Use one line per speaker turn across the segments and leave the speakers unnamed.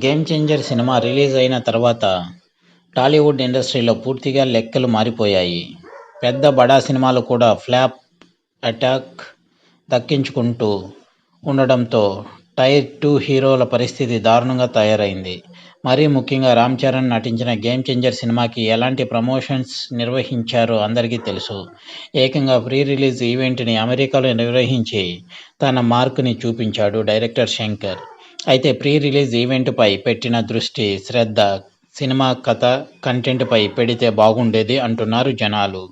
Game changer cinema release అయిన తర్వాత టాలీవుడ్ ఇండస్ట్రీలో పూర్తిగా లెక్కలు మారిపోయాయి. పెద్ద బడా సినిమాలు కూడా ఫ్లాప్ అటాక్ దక్కించుకుంటూ ఉండడంతో టైర్ 2 హీరోల పరిస్థితి దారుణంగా తయారైంది. మరీ ముఖ్యంగా రామ్ చరణ్ నటించిన గేమ్ చేంజర్ సినిమాకి ఎలాంటి ప్రమోషన్స్ నిర్వహించారో అందరికీ తెలుసు. ఏకంగా ప్రీ రిలీజ్ ఈవెంట్ని అమెరికాలో నిర్వహించి తన మార్కుని చూపించాడు డైరెక్టర్ శంకర్. అయితే ప్రీ రిలీజ్ ఈవెంట్పై పెట్టిన దృష్టి, శ్రద్ధ సినిమా కథ, కంటెంట్పై పెడితే బాగుండేది అంటున్నారు జనాలు.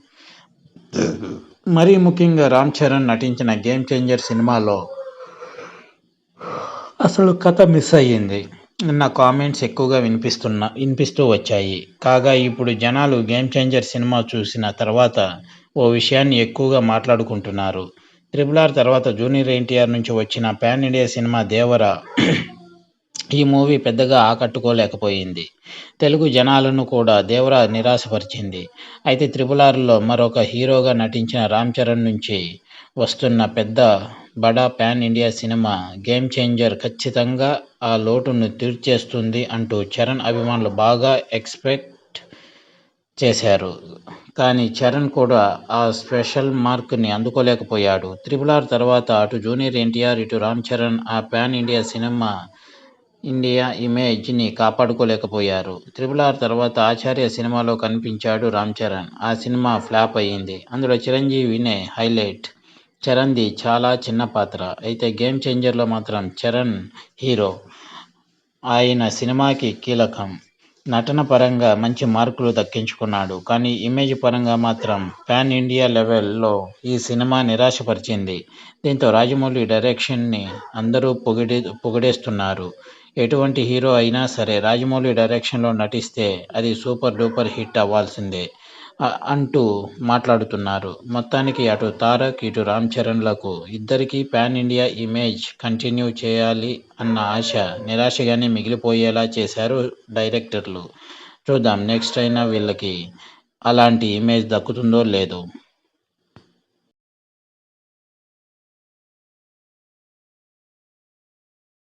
మరీ ముఖ్యంగా రామ్ చరణ్ నటించిన గేమ్ చేంజర్ సినిమాలో అసలు కథ మిస్ అయ్యింది అన్న కామెంట్స్ ఎక్కువగా వినిపిస్తూ వచ్చాయి. కాగా ఇప్పుడు జనాలు గేమ్ చేంజర్ సినిమా చూసిన తర్వాత ఓ విషయాన్ని ఎక్కువగా మాట్లాడుకుంటున్నారు. RRR తర్వాత జూనియర్ ఎన్టీఆర్ నుంచి వచ్చిన పాన్ ఇండియా సినిమా దేవర. ఈ మూవీ పెద్దగా ఆకట్టుకోలేకపోయింది. తెలుగు జనాలను కూడా దేవర నిరాశపరిచింది. అయితే RRRలో మరొక హీరోగా నటించిన రామ్ చరణ్ నుంచి వస్తున్న పెద్ద బడా pan India cinema game changer ఖచ్చితంగా ఆ లోటును తీర్చేస్తుంది అంటూ చరణ్ అభిమానులు బాగా ఎక్స్పెక్ట్ చేశారు. కానీ చరణ్ కూడా ఆ స్పెషల్ మార్క్ని అందుకోలేకపోయాడు. RRR తర్వాత అటు జూనియర్ ఎన్టీఆర్, ఇటు రామ్ చరణ్ ఆ పాన్ ఇండియా ఇమేజ్ని కాపాడుకోలేకపోయారు. RRR తర్వాత ఆచార్య సినిమాలో కనిపించాడు రామ్ చరణ్. ఆ సినిమా ఫ్లాప్ అయ్యింది. అందులో చిరంజీవినే హైలైట్. చరణ్ది చాలా చిన్న పాత్ర. అయితే గేమ్ చేంజర్లో మాత్రం చరణ్ హీరో. ఆయన సినిమాకి కీలకం. నటన పరంగా మంచి మార్కులు దక్కించుకున్నాడు. కానీ ఇమేజ్ పరంగా మాత్రం పాన్ ఇండియా లెవెల్లో ఈ సినిమా నిరాశపరిచింది. దీంతో రాజమౌళి డైరెక్షన్ని అందరూ పొగిడేస్తున్నారు. ఎటువంటి హీరో అయినా సరే రాజమౌళి డైరెక్షన్లో నటిస్తే అది సూపర్ డూపర్ హిట్ అవ్వాల్సిందే అంటూ మాట్లాడుతున్నారు. మొత్తానికి అటు తారక్, ఇటు రామ్ చరణ్లకు ఇద్దరికీ పాన్ ఇండియా ఇమేజ్ కంటిన్యూ చేయాలి అన్న ఆశ నిరాశగానే మిగిలిపోయేలా చేశారు డైరెక్టర్లు. చూద్దాం నెక్స్ట్ అయినా వీళ్ళకి అలాంటి ఇమేజ్ దక్కుతుందో లేదో.